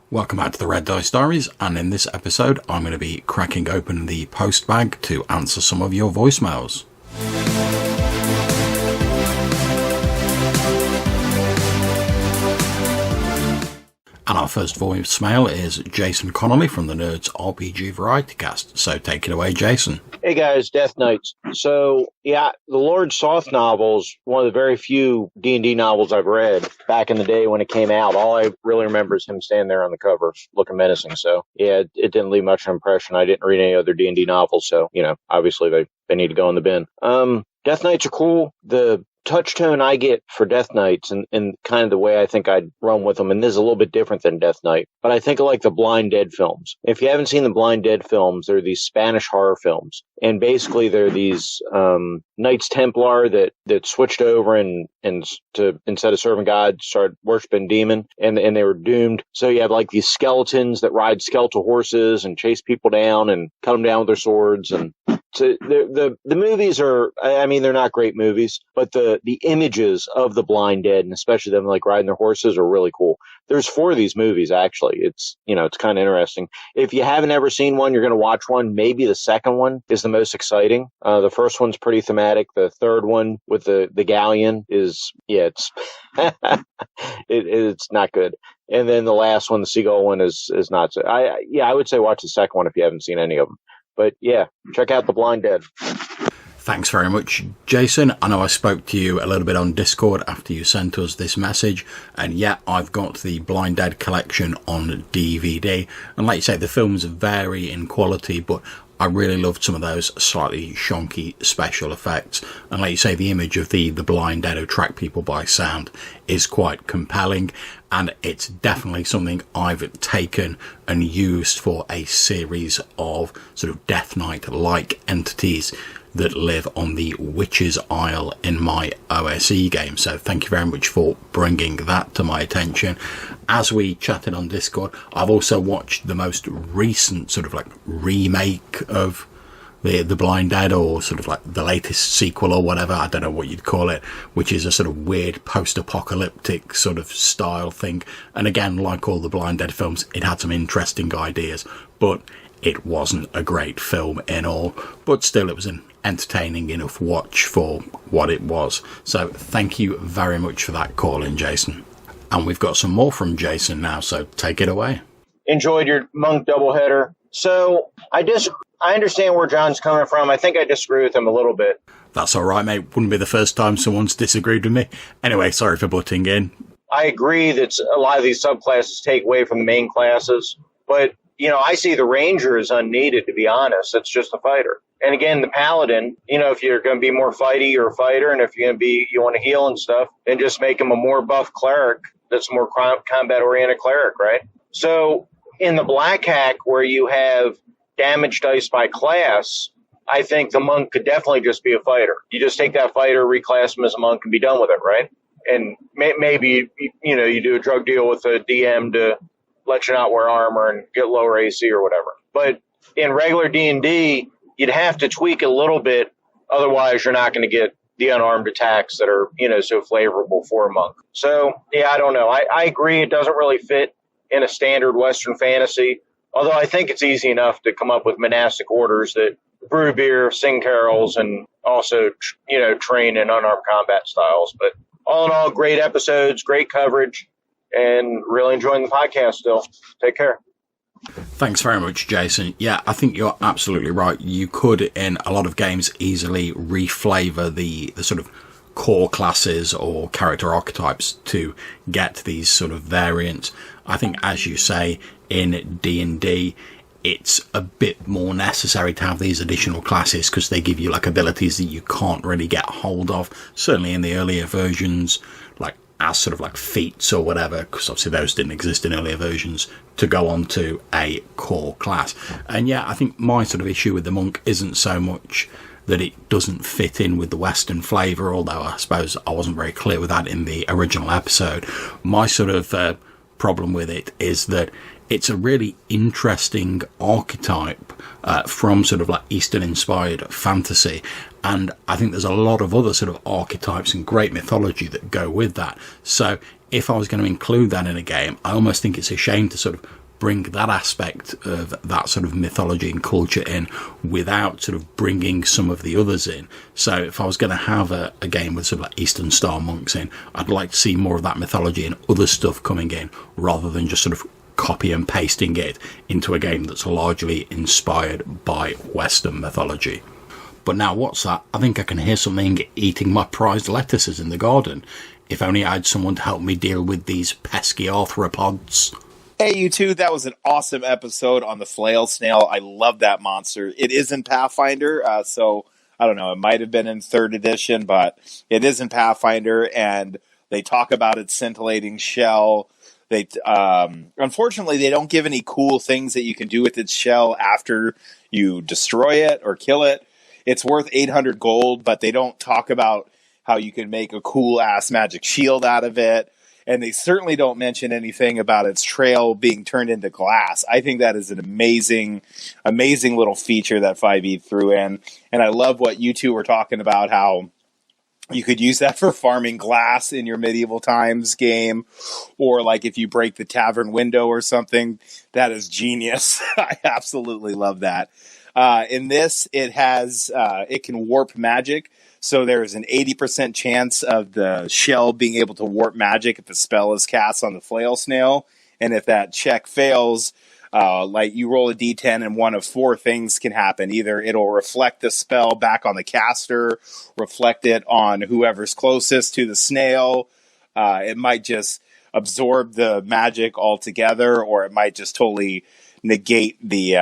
Welcome back to the Red Dice Diaries, and in this episode I'm going to be cracking open the Postbag to answer some of your voicemails. And our first voicemail is Jason Connolly from the Nerds RPG Variety Cast. So take it away, Jason. Hey guys, Death Knights. So, yeah, the Lord Soth novel's one of the very few D&D novels I've read back in the day when it came out. All I really remember is him standing there on the cover looking menacing. So, yeah, it didn't leave much of an impression. I didn't read any other D&D novels, so, obviously they need to go in the bin. Death Knights are cool. The touch tone I get for Death Knights and kind of the way I think I'd run with them, and this is a little bit different than Death Knight, but I think of like the Blind Dead films. If you haven't seen the Blind Dead films, they're these Spanish horror films, and basically they're these Knights Templar that switched over and to instead of serving God started worshiping demon, and they were doomed. So you have like these skeletons that ride skeletal horses and chase people down and cut them down with their swords. And so the movies are, I mean, they're not great movies, but the images of the Blind Dead, and especially them like riding their horses, are really cool. There's 4 of these movies, actually. It's kind of interesting. If you haven't ever seen one, you're going to watch one. Maybe the second one is the most exciting. The first one's pretty thematic. The third one with the galleon is, it's it's not good. And then the last one, the seagull one, is not so. I would say watch the second one if you haven't seen any of them. But yeah, check out The Blind Dead. Thanks very much, Jason. I know I spoke to you a little bit on Discord after you sent us this message, and yeah, I've got the Blind Dead collection on DVD. And like you say, the films vary in quality, but I really loved some of those slightly shonky special effects. And like you say, the image of the Blind Dead who track people by sound is quite compelling. And it's definitely something I've taken and used for a series of sort of Death Knight-like entities that live on the Witch's Isle in my OSE game. So thank you very much for bringing that to my attention. As we chatted on Discord, I've also watched the most recent sort of like remake of the Blind Dead, or sort of like the latest sequel or whatever, I don't know what you'd call it, which is a sort of weird post-apocalyptic sort of style thing. And again, like all the Blind Dead films, it had some interesting ideas, but it wasn't a great film in all. But still, it was an entertaining enough watch for what it was. So thank you very much for that call in, Jason. And we've got some more from Jason now, so take it away. Enjoyed your monk doubleheader. So I understand where John's coming from. I think I disagree with him a little bit. That's all right, mate. Wouldn't be the first time someone's disagreed with me. Anyway, sorry for butting in. I agree that a lot of these subclasses take away from the main classes, but I see the ranger as unneeded, to be honest. It's just a fighter. And again, the paladin, if you're going to be more fighty, you're a fighter. And if you're going to you want to heal and stuff, then just make him a more buff cleric that's more combat-oriented cleric, right? So in the Black Hack, where you have damage dice by class, I think the monk could definitely just be a fighter. You just take that fighter, reclass him as a monk, and be done with it, right? And maybe, you do a drug deal with a DM to let you not wear armor and get lower AC or whatever. But in regular D&D, you'd have to tweak it a little bit. Otherwise, you're not going to get the unarmed attacks that are, so flavorable for a monk. So, yeah, I don't know. I agree it doesn't really fit in a standard Western fantasy. Although I think it's easy enough to come up with monastic orders that brew beer, sing carols, and also, train in unarmed combat styles. But all in all, great episodes, great coverage, and really enjoying the podcast still. Take care. Thanks very much, Jason. Yeah, I think you're absolutely right. You could, in a lot of games, easily reflavor the sort of core classes or character archetypes to get these sort of variants. I think, as you say, in D&D, it's a bit more necessary to have these additional classes because they give you like abilities that you can't really get hold of. Certainly in the earlier versions, like as sort of like feats or whatever, because obviously those didn't exist in earlier versions, to go on to a core class. And yeah, I think my sort of issue with the monk isn't so much that it doesn't fit in with the Western flavour, although I suppose I wasn't very clear with that in the original episode. My sort of problem with it is that it's a really interesting archetype from sort of like Eastern inspired fantasy. And I think there's a lot of other sort of archetypes and great mythology that go with that. So if I was going to include that in a game, I almost think it's a shame to sort of bring that aspect of that sort of mythology and culture in without sort of bringing some of the others in. So if I was going to have a game with sort of like Eastern Star monks in, I'd like to see more of that mythology and other stuff coming in rather than just sort of copy and pasting it into a game that's largely inspired by Western mythology. But now what's that? I think I can hear something eating my prized lettuces in the garden. If only I had someone to help me deal with these pesky arthropods. Hey, you two, that was an awesome episode on the Flailsnail. I love that monster. It is in Pathfinder, so I don't know, it might have been in 3rd edition, but it is in Pathfinder, and they talk about its scintillating shell. They unfortunately, they don't give any cool things that you can do with its shell after you destroy it or kill it. It's worth 800 gold, but they don't talk about how you can make a cool-ass magic shield out of it. And they certainly don't mention anything about its trail being turned into glass. I think that is an amazing, amazing little feature that 5e threw in. And I love what you two were talking about, how you could use that for farming glass in your medieval times game. Or like if you break the tavern window or something. That is genius. I absolutely love that. In this, it can warp magic. So there is an 80% chance of the shell being able to warp magic if the spell is cast on the Flailsnail. And if that check fails, like you roll a d10 and one of 4 things can happen. Either it'll reflect the spell back on the caster, reflect it on whoever's closest to the snail. It might just absorb the magic altogether, or it might just totally negate the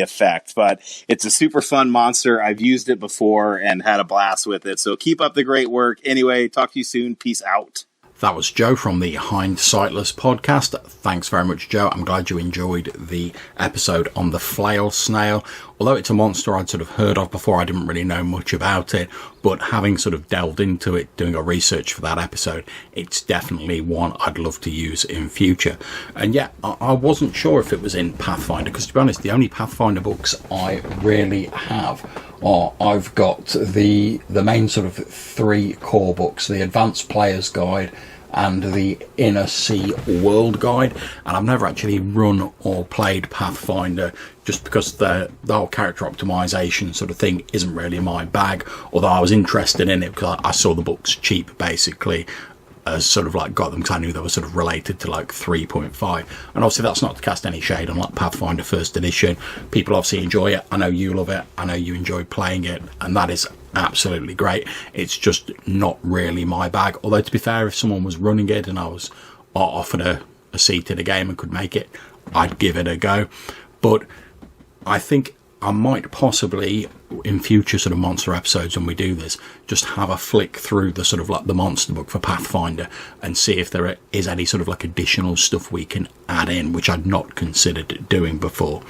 effect. But it's a super fun monster. I've used it before and had a blast with it. So keep up the great work. Anyway, talk to you soon. Peace out. That was Joe from the Hindsightless podcast. Thanks very much, Joe. I'm glad you enjoyed the episode on the Flailsnail. Although it's a monster I'd sort of heard of before, I didn't really know much about it. But having sort of delved into it, doing a research for that episode, it's definitely one I'd love to use in future. And yeah, I wasn't sure if it was in Pathfinder, because to be honest, the only Pathfinder books I really have are, I've got the main sort of 3 core books, the Advanced Player's Guide and the Inner Sea World Guide, and I've never actually run or played Pathfinder just because the whole character optimization sort of thing isn't really my bag, although I was interested in it because I saw the books cheap basically, as sort of like got them because I knew they were sort of related to like 3.5. And obviously that's not to cast any shade on like Pathfinder 1st edition. People obviously enjoy it. I know you love it. I know you enjoy playing it, and that is absolutely great. It's just not really my bag. Although to be fair, if someone was running it and I was offered a seat in a game and could make it, I'd give it a go. But I think I might possibly, in future sort of monster episodes when we do this, just have a flick through the sort of like the monster book for Pathfinder and see if there is any sort of like additional stuff we can add in, which I'd not considered doing before.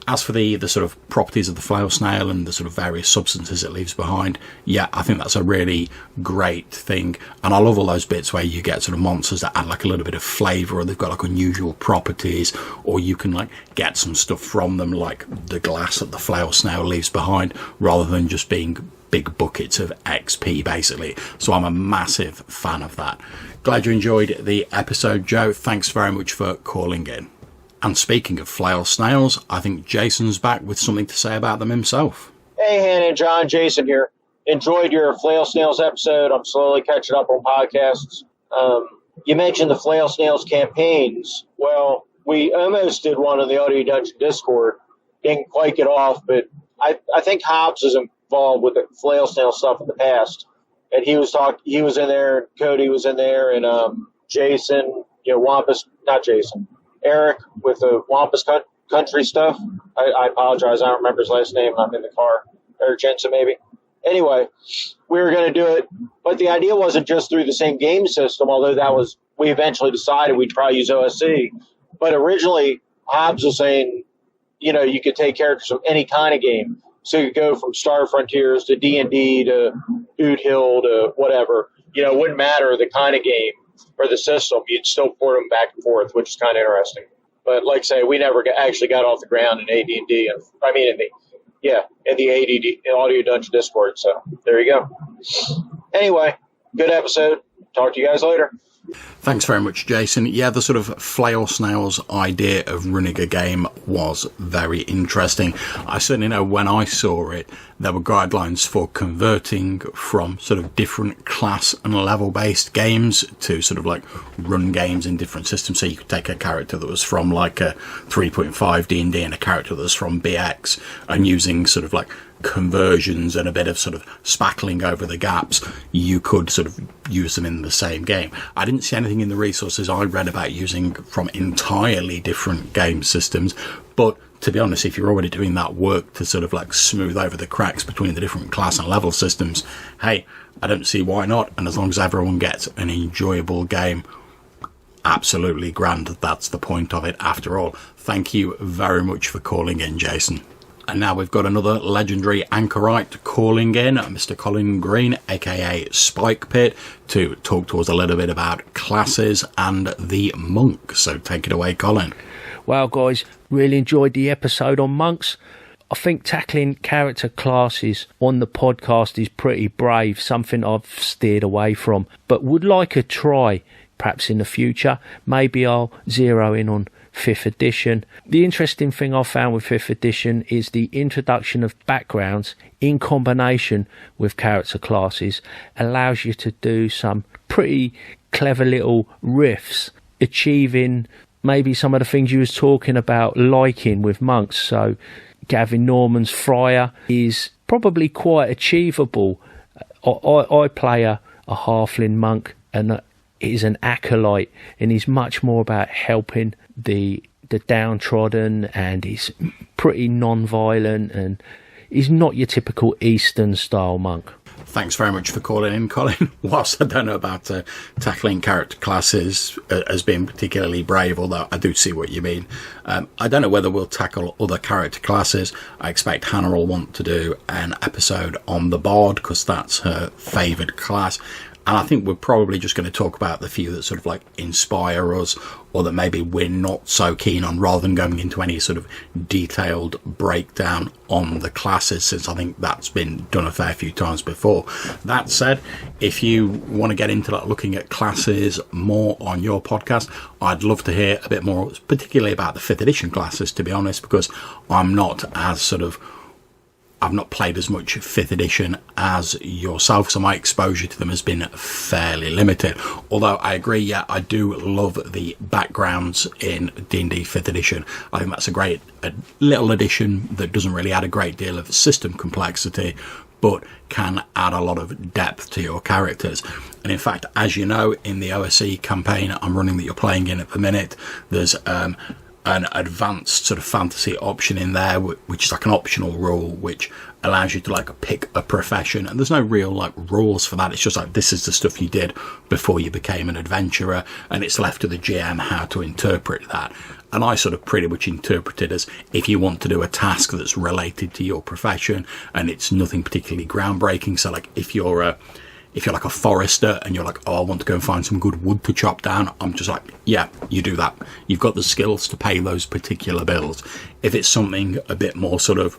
As for the sort of properties of the Flailsnail and the sort of various substances it leaves behind, yeah, I think that's a really great thing. And I love all those bits where you get sort of monsters that add like a little bit of flavour, or they've got like unusual properties, or you can like get some stuff from them, like the glass that the Flailsnail leaves behind, rather than just being big buckets of XP basically. So I'm a massive fan of that. Glad you enjoyed the episode, Joe. Thanks very much for calling in. And speaking of Flailsnails, I think Jason's back with something to say about them himself. Hey, Hannah and John, Jason here. Enjoyed your Flailsnails episode. I'm slowly catching up on podcasts. You mentioned the Flailsnails campaigns. Well, we almost did one on the Audio Dungeon Discord. Didn't quite get off, but I think Hobbs is involved with the Flailsnail stuff in the past. And he was in there, and Cody was in there, and Jason, Eric with the Wampus Country stuff. I apologize. I don't remember his last name. I'm in the car. Eric Jensen, maybe. Anyway, we were going to do it, but the idea wasn't just through the same game system, although we eventually decided we'd probably use OSC. But originally, Hobbs was saying, you could take characters from any kind of game. So you could go from Star Frontiers to D&D to Boot Hill to whatever. It wouldn't matter the kind of game. or the system, you'd still port them back and forth, which is kind of interesting. But like I say, we never actually got off the ground in AD&D, and I mean in the ADD Audio Dungeon Discord. So there you go. Anyway, good episode. Talk to you guys later. Thanks very much, Jason. Yeah, the sort of Flailsnails idea of running a game was very interesting. I certainly know when I saw it, there were guidelines for converting from sort of different class and level based games to sort of like run games in different systems. So you could take a character that was from like a 3.5 D&D and a character that was from BX, and using sort of like conversions and a bit of sort of spackling over the gaps, you could sort of use them in the same game. I didn't see anything in the resources I read about using from entirely different game systems, but to be honest, if you're already doing that work to sort of like smooth over the cracks between the different class and level systems, hey, I don't see why not. And as long as everyone gets an enjoyable game, absolutely grand. That's the point of it after all. Thank you very much for calling in, Jason. And now we've got another legendary anchorite calling in, Mr. Colin Green, aka Spike Pit, to talk to us a little bit about classes and the monk. So take it away, Colin. Well, guys, really enjoyed the episode on monks. I think tackling character classes on the podcast is pretty brave, something I've steered away from, but would like a try, perhaps in the future. Maybe I'll zero in on 5th edition. The interesting thing I found with 5th edition is the introduction of backgrounds in combination with character classes allows you to do some pretty clever little riffs, achieving maybe some of the things you was talking about liking with monks. So Gavin Norman's Friar is probably quite achievable. I play a halfling monk, and is an acolyte, and he's much more about helping the downtrodden, and he's pretty non-violent, and he's not your typical Eastern style monk. Thanks very much for calling in, Colin. Whilst I don't know about tackling character classes as being particularly brave, although I do see what you mean. I don't know whether we'll tackle other character classes. I expect Hannah will want to do an episode on the Bard, because that's her favoured class. And I think we're probably just going to talk about the few that sort of like inspire us, or that maybe we're not so keen on, rather than going into any sort of detailed breakdown on the classes, since I think that's been done a fair few times before. That said, if you want to get into like looking at classes more on your podcast, I'd love to hear a bit more, particularly about the 5th edition classes, to be honest, because I'm not as sort of, I've not played as much 5th edition as yourself, so my exposure to them has been fairly limited. Although I agree, yeah, I do love the backgrounds in D&D 5th edition. I think that's a little addition that doesn't really add a great deal of system complexity, but can add a lot of depth to your characters. And in fact, as you know, in the OSE campaign I'm running that you're playing in at the minute, there's an advanced sort of fantasy option in there, which is like an optional rule which allows you to like pick a profession, and there's no real like rules for that. It's just like, this is the stuff you did before you became an adventurer, and it's left to the GM how to interpret that. And I sort of pretty much interpret it as, if you want to do a task that's related to your profession and it's nothing particularly groundbreaking, so like if you're like a forester and you're like, oh, I want to go and find some good wood to chop down, I'm just like, yeah, you do that. You've got the skills to pay those particular bills. If it's something a bit more sort of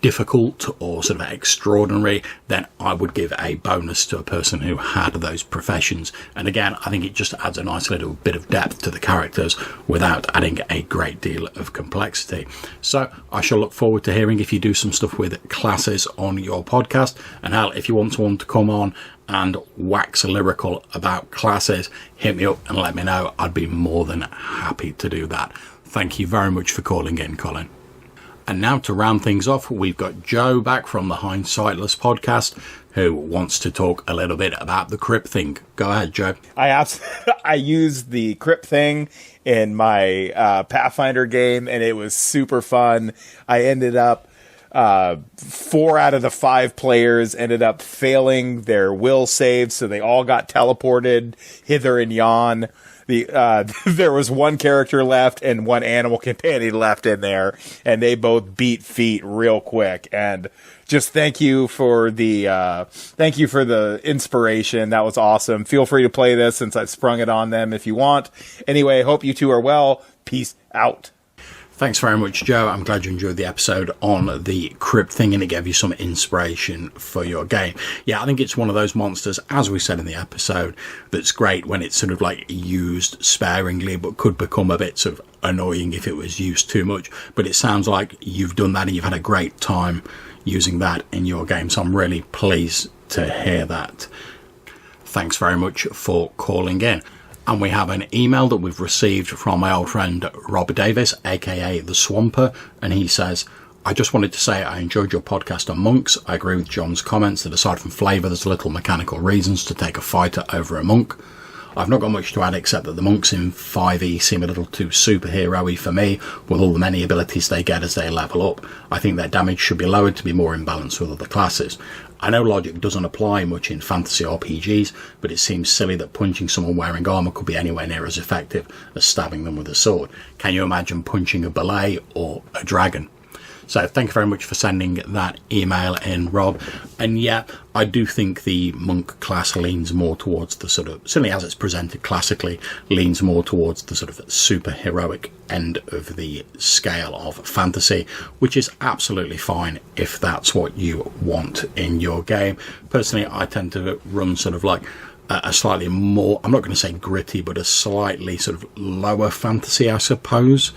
difficult or sort of extraordinary, then I would give a bonus to a person who had those professions. And again, I think it just adds a nice little bit of depth to the characters without adding a great deal of complexity. So I shall look forward to hearing if you do some stuff with classes on your podcast. And hell, if you want someone to come on and wax lyrical about classes, hit me up and let me know. I'd be more than happy to do that. Thank you very much for calling in, Colin. And now to round things off, we've got Joe back from the Hindsightless podcast, who wants to talk a little bit about the crypt thing. Go ahead, Joe. I used the crypt thing in my Pathfinder game, and it was super fun. I ended up 4 out of the 5 players ended up failing their will saves, so they all got teleported hither and yon. there was one character left and one animal companion left in there, and they both beat feet real quick. And just thank you for the inspiration. That was awesome. Feel free to play this since I've sprung it on them if you want. Anyway, hope you two are well. Peace out. Thanks very much, Joe. I'm glad you enjoyed the episode on the crypt thing and it gave you some inspiration for your game. Yeah, I think it's one of those monsters, as we said in the episode, that's great when it's sort of like used sparingly, but could become a bit sort of annoying if it was used too much. But it sounds like you've done that and you've had a great time using that in your game. So I'm really pleased to hear that. Thanks very much for calling in. And we have an email that we've received from my old friend Rob Davis, aka The Swamper, and he says, I just wanted to say I enjoyed your podcast on monks. I agree with John's comments that aside from flavour, there's little mechanical reasons to take a fighter over a monk. I've not got much to add except that the monks in 5e seem a little too superhero-y for me, with all the many abilities they get as they level up. I think their damage should be lowered to be more in balance with other classes. I know logic doesn't apply much in fantasy RPGs, but it seems silly that punching someone wearing armour could be anywhere near as effective as stabbing them with a sword. Can you imagine punching a ballet or a dragon? So thank you very much for sending that email in, Rob. And yeah, I do think the monk class leans more towards the sort of, certainly as it's presented classically, leans more towards the sort of superheroic end of the scale of fantasy, which is absolutely fine if that's what you want in your game. Personally, I tend to run sort of like a slightly more, I'm not going to say gritty, but a slightly sort of lower fantasy, I suppose,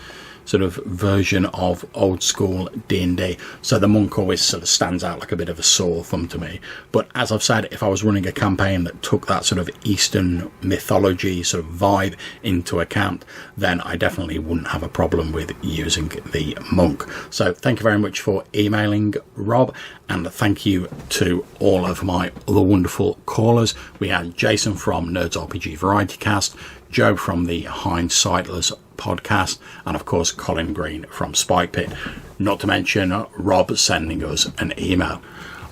sort of version of old school D&D. So the monk always sort of stands out like a bit of a sore thumb to me. But as I've said, if I was running a campaign that took that sort of Eastern mythology sort of vibe into account, then I definitely wouldn't have a problem with using the monk. So thank you very much for emailing, Rob, and thank you to all of my other wonderful callers. We had Jason from Nerds RPG Variety Cast, Joe from the Hindsightless podcast, and of course Colin Green from Spike Pit, not to mention Rob sending us an email.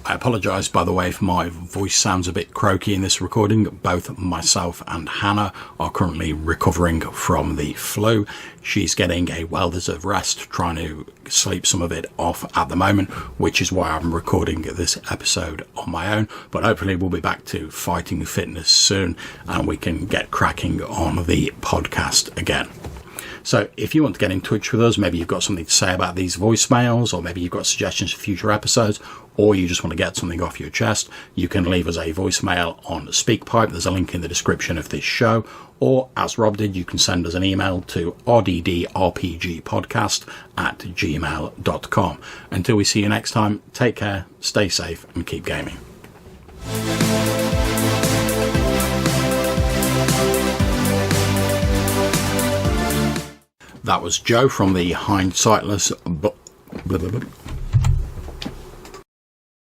I apologise, by the way, if my voice sounds a bit croaky in this recording. Both myself and Hannah are currently recovering from the flu. She's getting a well-deserved rest, trying to sleep some of it off at the moment, which is why I'm recording this episode on my own. But hopefully we'll be back to fighting fitness soon and we can get cracking on the podcast again. So if you want to get in touch with us, maybe you've got something to say about these voicemails, or maybe you've got suggestions for future episodes, or you just want to get something off your chest, you can leave us a voicemail on SpeakPipe. There's a link in the description of this show. Or, as Rob did, you can send us an email to rddrpgpodcast@gmail.com. Until we see you next time, take care, stay safe, and keep gaming. That was Joe from the Hindsightless